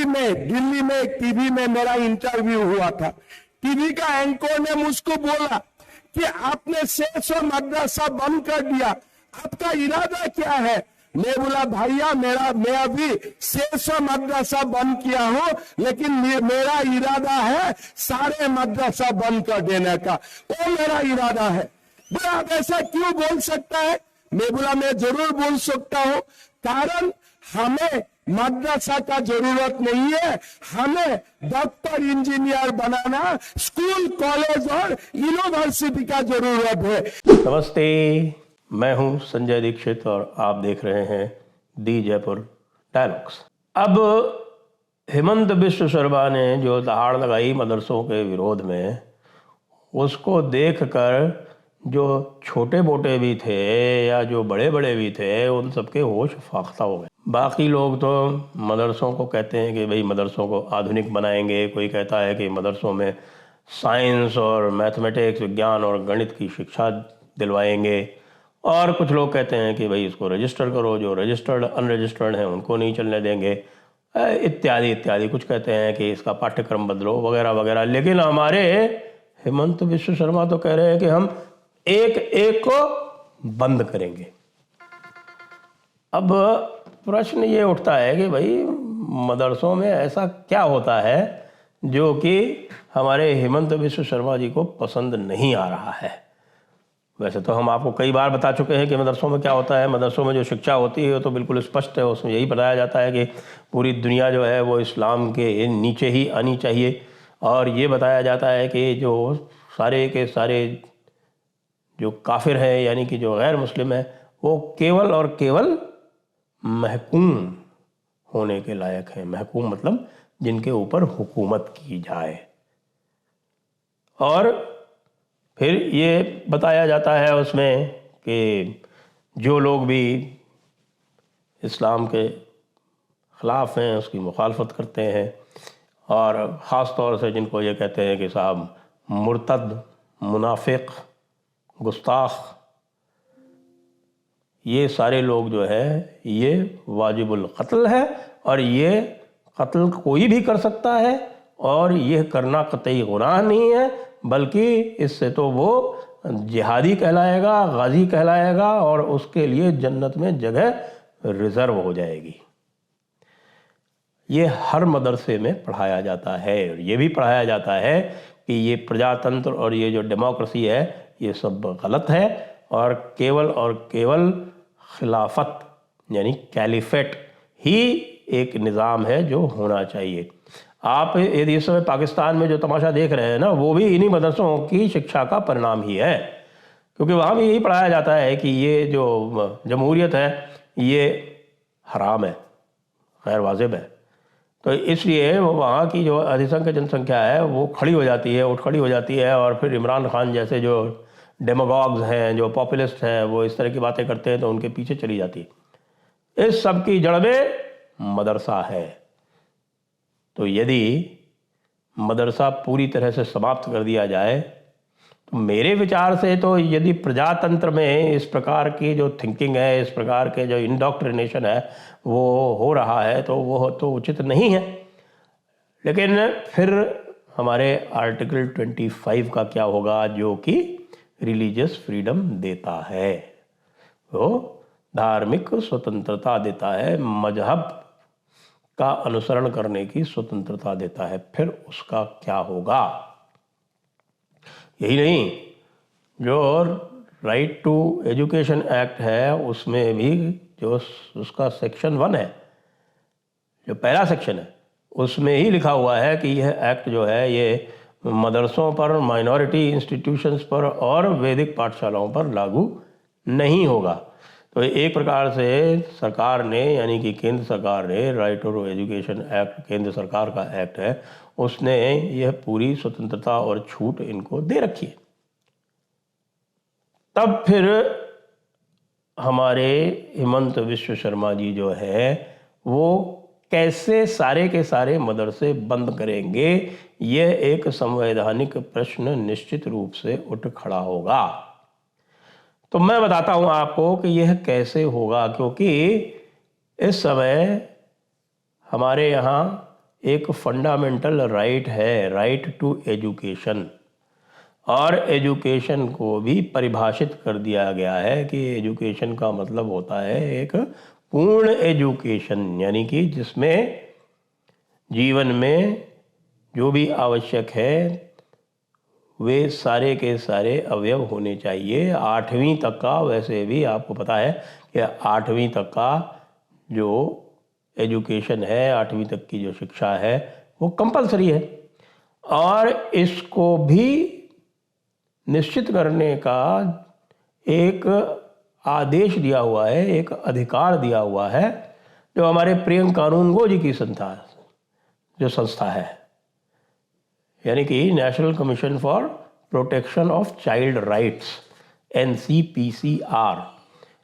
में दिल्ली में एक टीवी में मेरा इंटरव्यू हुआ था। टीवी का एंकर ने मुझको बोला कि आपने 600 मदरसा बंद कर दिया, आपका इरादा क्या है? मैं बोला भैया मैं अभी 600 मदरसा बंद किया हूं, लेकिन मेरा इरादा है सारे मदरसा बंद कर देने का, वो मेरा इरादा है। बोला आप ऐसा क्यों बोल सकता है? मैं बोला मैं जरूर बोल सकता हूं, कारण हमें मदरसा का जरूरत नहीं है, हमें डॉक्टर इंजीनियर बनाना, स्कूल कॉलेज और यूनिवर्सिटी का जरूरत है। नमस्ते, मैं हूं संजय दीक्षित और आप देख रहे हैं दी जयपुर डायलॉग्स। अब हेमंत बिश्व शर्मा ने जो दहाड़ लगाई मदरसों के विरोध में, उसको देखकर जो छोटे मोटे भी थे या जो बड़े बड़े भी थे, उन सबके होश फाख्ता हो गए। बाकी लोग तो मदरसों को कहते हैं कि भाई मदरसों को आधुनिक बनाएंगे, कोई कहता है कि मदरसों में साइंस और मैथमेटिक्स, विज्ञान और गणित की शिक्षा दिलवाएंगे, और कुछ लोग कहते हैं कि भाई इसको रजिस्टर करो, जो रजिस्टर्ड अनरजिस्टर्ड हैं उनको नहीं चलने देंगे, इत्यादि इत्यादि। कुछ कहते हैं कि इसका पाठ्यक्रम बदलो वगैरह वगैरह। लेकिन हमारे हेमंत बिश्व शर्मा तो कह रहे हैं कि हम एक एक को बंद करेंगे। अब प्रश्न ये उठता है कि भाई मदरसों में ऐसा क्या होता है जो कि हमारे हेमंत बिश्व शर्मा जी को पसंद नहीं आ रहा है। वैसे तो हम आपको कई बार बता चुके हैं कि मदरसों में क्या होता है। मदरसों में जो शिक्षा होती है तो बिल्कुल स्पष्ट है, उसमें यही बताया जाता है कि पूरी दुनिया जो है वो इस्लाम के नीचे ही आनी चाहिए, और ये बताया जाता है कि जो सारे के सारे जो काफिर हैं, यानी कि जो गैर मुस्लिम है, वो केवल और केवल महकूम होने के लायक हैं। महकूम मतलब जिनके ऊपर हुकूमत की जाए। और फिर ये बताया जाता है उसमें कि जो लोग भी इस्लाम के ख़िलाफ़ हैं उसकी मुखालफत करते हैं, और ख़ास तौर से जिनको ये कहते हैं कि साहब मुर्तद, मुनाफिक, गुस्ताख, ये सारे लोग जो है ये वाजिबुल कत्ल है, और ये कत्ल कोई भी कर सकता है, और ये करना कतई गुनाह नहीं है, बल्कि इससे तो वो जिहादी कहलाएगा, गाजी कहलाएगा, और उसके लिए जन्नत में जगह रिज़र्व हो जाएगी। ये हर मदरसे में पढ़ाया जाता है, और ये भी पढ़ाया जाता है कि ये प्रजातंत्र और ये जो डेमोक्रेसी है ये सब गलत है, और केवल खिलाफत यानी कैलिफेट ही एक निज़ाम है जो होना चाहिए। आप यदि इस समय पाकिस्तान में जो तमाशा देख रहे हैं ना, वो भी इन्हीं मदरसों की शिक्षा का परिणाम ही है, क्योंकि वहाँ भी यही पढ़ाया जाता है कि ये जो जमहूरियत है ये हराम है, गैर वाजिब है। तो इसलिए वो वहाँ की जो अधिसंख्य जनसंख्या है वो खड़ी हो जाती है, उठ खड़ी हो जाती है, और फिर इमरान खान जैसे जो डेमागॉग्स हैं, जो पॉपुलिस्ट हैं, वो इस तरह की बातें करते हैं तो उनके पीछे चली जाती है। इस सब की जड़ में मदरसा है। तो यदि मदरसा पूरी तरह से समाप्त कर दिया जाए तो मेरे विचार से तो यदि प्रजातंत्र में इस प्रकार की जो थिंकिंग है, इस प्रकार के जो इंडोक्ट्रिनेशन है वो हो रहा है, तो वो तो उचित नहीं है। लेकिन फिर हमारे आर्टिकल 25 का क्या होगा, जो कि रिलीजियस फ्रीडम देता है, वो धार्मिक स्वतंत्रता देता है, मजहब का अनुसरण करने की स्वतंत्रता देता है। फिर उसका क्या होगा? यही नहीं, जो राइट टू एजुकेशन एक्ट है उसमें भी जो उसका सेक्शन 1 है, जो पहला सेक्शन है, उसमें ही लिखा हुआ है कि यह एक्ट जो है ये मदरसों पर, माइनॉरिटी इंस्टीट्यूशंस पर और वैदिक पाठशालाओं पर लागू नहीं होगा। तो एक प्रकार से सरकार ने, यानी कि केंद्र सरकार ने, राइट टू एजुकेशन एक्ट केंद्र सरकार का एक्ट है, उसने यह पूरी स्वतंत्रता और छूट इनको दे रखी है। तब फिर हमारे हेमंत बिश्व शर्मा जी जो है वो कैसे सारे के सारे मदरसे बंद करेंगे, यह एक संवैधानिक प्रश्न निश्चित रूप से उठ खड़ा होगा। तो मैं बताता हूं आपको कि यह कैसे होगा, क्योंकि इस समय हमारे यहाँ एक फंडामेंटल राइट है, राइट टू एजुकेशन। और एजुकेशन को भी परिभाषित कर दिया गया है कि एजुकेशन का मतलब होता है एक पूर्ण एजुकेशन, यानी कि जिसमें जीवन में जो भी आवश्यक है वे सारे के सारे अवयव होने चाहिए। 8वीं तक का, वैसे भी आपको पता है कि 8वीं तक का जो एजुकेशन है, 8वीं तक की जो शिक्षा है वो कंपलसरी है। और इसको भी निश्चित करने का एक आदेश दिया हुआ है, एक अधिकार दिया हुआ है, जो हमारे प्रियंक कानूनगो जी की संस्था है, यानी कि national commission for protection of child rights, NCPCR।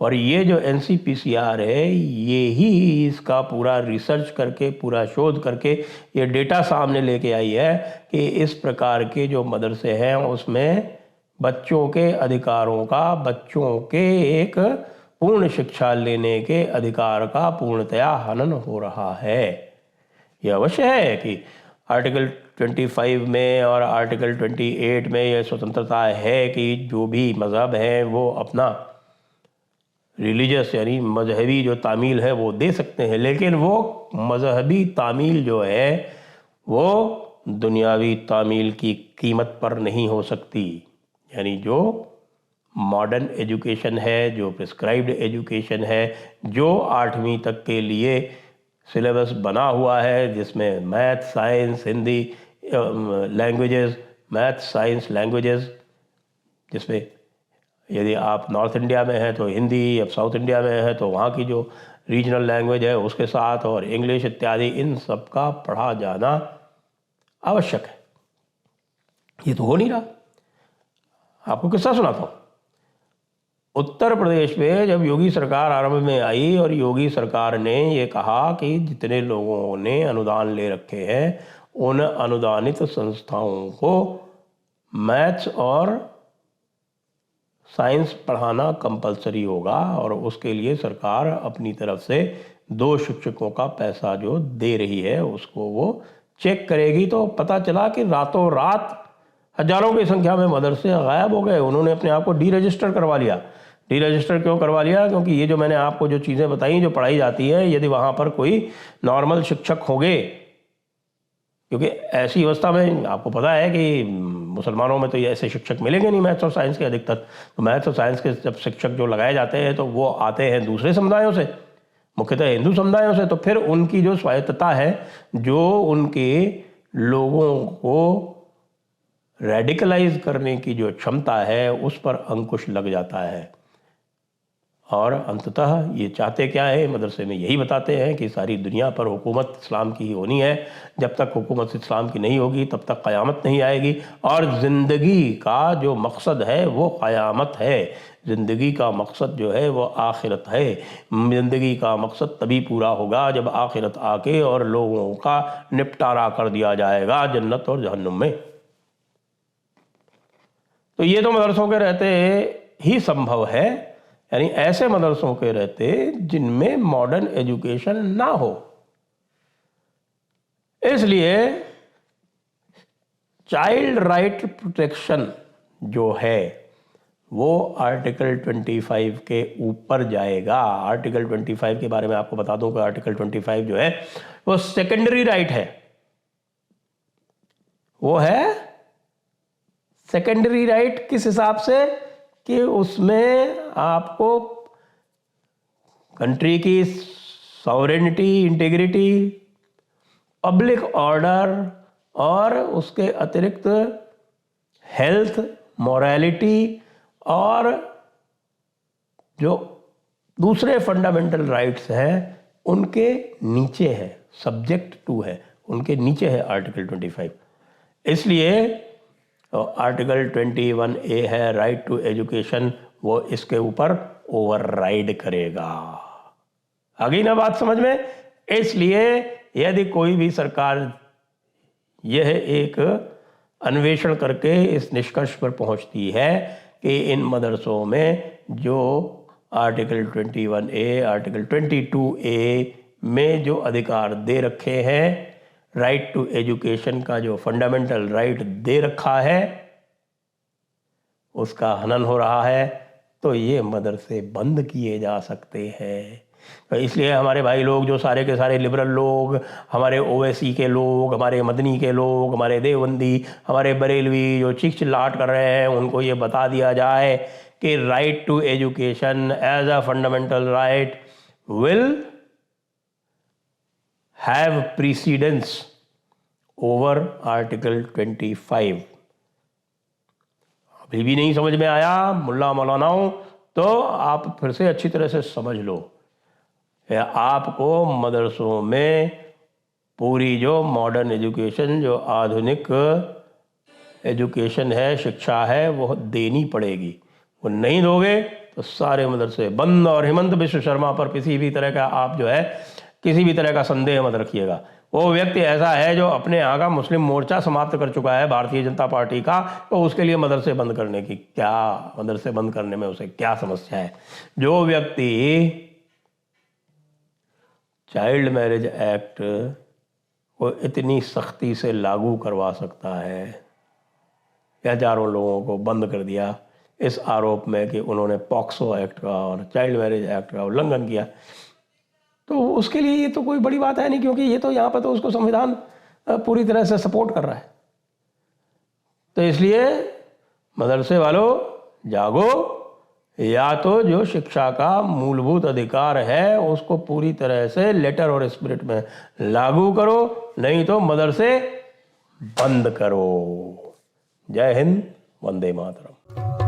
और ये जो NCPCR है, ये ही इसका पूरा रिसर्च करके, पूरा शोध करके ये डेटा सामने लेके आई है कि इस प्रकार के जो मदरसे हैं उसमें बच्चों के अधिकारों का, बच्चों के एक पूर्ण शिक्षा लेने के अधिकार का पूर्णतया हनन हो रहा है। यह अवश्य है कि आर्टिकल 25 में और आर्टिकल 28 में यह स्वतंत्रता है कि जो भी मज़हब है वो अपना रिलीजियस यानी मजहबी जो तामील है वो दे सकते हैं, लेकिन वो मजहबी तामील जो है वो दुनियावी तामील की कीमत पर नहीं हो सकती। यानी जो मॉडर्न एजुकेशन है, जो प्रिस्क्राइब्ड एजुकेशन है, जो 8वीं तक के लिए सिलेबस बना हुआ है, जिसमें math, science, Hindi languages, math, science, languages, जिसमें यदि आप नॉर्थ इंडिया में हैं तो हिंदी, अब साउथ इंडिया में है तो वहाँ की जो रीजनल लैंग्वेज है उसके साथ, और इंग्लिश इत्यादि, इन सब का पढ़ा जाना आवश्यक है। ये तो हो नहीं रहा। आपको किस्सा सुनाता हूँ। उत्तर प्रदेश में जब योगी सरकार आरंभ में आई और योगी सरकार ने ये कहा कि जितने लोगों ने अनुदान ले रखे हैं उन अनुदानित संस्थाओं को मैथ्स और साइंस पढ़ाना कंपलसरी होगा, और उसके लिए सरकार अपनी तरफ से 2 शिक्षकों का पैसा जो दे रही है उसको वो चेक करेगी। तो पता चला कि रातों रात हजारों की संख्या में मदरसे गायब हो गए। उन्होंने अपने आप को डीरजिस्टर करवा लिया। डीरजिस्टर क्यों करवा लिया? क्योंकि ये जो मैंने आपको जो चीज़ें बताई, जो पढ़ाई जाती है, यदि वहाँ पर कोई नॉर्मल शिक्षक होंगे, क्योंकि ऐसी अवस्था में आपको पता है कि मुसलमानों में तो ये ऐसे शिक्षक मिलेंगे नहीं मैथ्स और साइंस के अधिकतर। तो मैथ्स और साइंस के जब शिक्षक जो लगाए जाते हैं तो वो आते हैं दूसरे समुदायों से, मुख्यतः हिंदू समुदायों से। तो फिर उनकी जो स्वायत्तता है, जो उनके लोगों को रेडिकलाइज करने की जो क्षमता है, उस पर अंकुश लग जाता है। और अंततः ये चाहते क्या है, मदरसे में यही बताते हैं कि सारी दुनिया पर हुकूमत इस्लाम की ही होनी है। जब तक हुकूमत इस्लाम की नहीं होगी तब तक क़यामत नहीं आएगी। और ज़िंदगी का जो मकसद है वो क़यामत है। ज़िंदगी का मकसद जो है वो आखिरत है। ज़िंदगी का मकसद तभी पूरा होगा जब आखिरत आके और लोगों का निपटारा कर दिया जाएगा जन्नत और जहन्नुम में। तो ये तो मदरसों के रहते ही संभव है, यानी ऐसे मदरसों के रहते जिनमें मॉडर्न एजुकेशन ना हो। इसलिए चाइल्ड राइट प्रोटेक्शन जो है वो आर्टिकल 25 के ऊपर जाएगा। आर्टिकल 25 के बारे में आपको बता दूं कि आर्टिकल 25 जो है वो सेकेंडरी राइट है। वो है सेकेंडरी राइट किस हिसाब से कि उसमें आपको कंट्री की सॉवरेनिटी, इंटीग्रिटी, पब्लिक ऑर्डर और उसके अतिरिक्त हेल्थ, मोरालिटी और जो दूसरे फंडामेंटल राइट्स हैं उनके नीचे है, सब्जेक्ट टू है, उनके नीचे है आर्टिकल 25। इसलिए आर्टिकल 21A है राइट टू एजुकेशन, वो इसके ऊपर ओवरराइड करेगा। आ गई ना बात समझ में? इसलिए यदि कोई भी सरकार यह एक अन्वेषण करके इस निष्कर्ष पर पहुंचती है कि इन मदरसों में जो आर्टिकल 21A, आर्टिकल 22A में जो अधिकार दे रखे हैं राइट टू एजुकेशन का जो फंडामेंटल राइट दे रखा है उसका हनन हो रहा है, तो ये मदरसे बंद किए जा सकते हैं। तो इसलिए हमारे भाई लोग जो सारे के सारे लिबरल लोग, हमारे ओवैसी के लोग, हमारे मदनी के लोग, हमारे देवबंदी, हमारे बरेलवी जो चीख चिल्लाहट कर रहे हैं, उनको ये बता दिया जाए कि right to education as a fundamental right will have precedence over article 25। अभी भी नहीं समझ में आया मुल्ला मौलानाओं, तो आप फिर से अच्छी तरह से समझ लो। आपको मदरसों में पूरी जो मॉडर्न एजुकेशन, जो आधुनिक एजुकेशन है, शिक्षा है, वो देनी पड़ेगी। वो नहीं दोगे तो सारे मदरसे बंद। और हेमंत बिश्व शर्मा पर किसी भी तरह का आप जो है किसी भी तरह का संदेह मत रखिएगा। वो व्यक्ति ऐसा है जो अपने यहाँ का मुस्लिम मोर्चा समाप्त कर चुका है भारतीय जनता पार्टी का, तो उसके लिए मदरसे बंद करने की क्या, मदरसे बंद करने में उसे क्या समस्या है। जो व्यक्ति चाइल्ड मैरिज एक्ट को इतनी सख्ती से लागू करवा सकता है, हजारों लोगों को बंद कर दिया इस आरोप में कि उन्होंने पॉक्सो एक्ट का और चाइल्ड मैरिज एक्ट का उल्लंघन किया, तो उसके लिए ये तो कोई बड़ी बात है नहीं, क्योंकि ये तो यहाँ पर तो उसको संविधान पूरी तरह से सपोर्ट कर रहा है। तो इसलिए मदरसे वालों जागो, या तो जो शिक्षा का मूलभूत अधिकार है उसको पूरी तरह से लेटर और स्पिरिट में लागू करो, नहीं तो मदरसे बंद करो। जय हिंद, वंदे मातरम।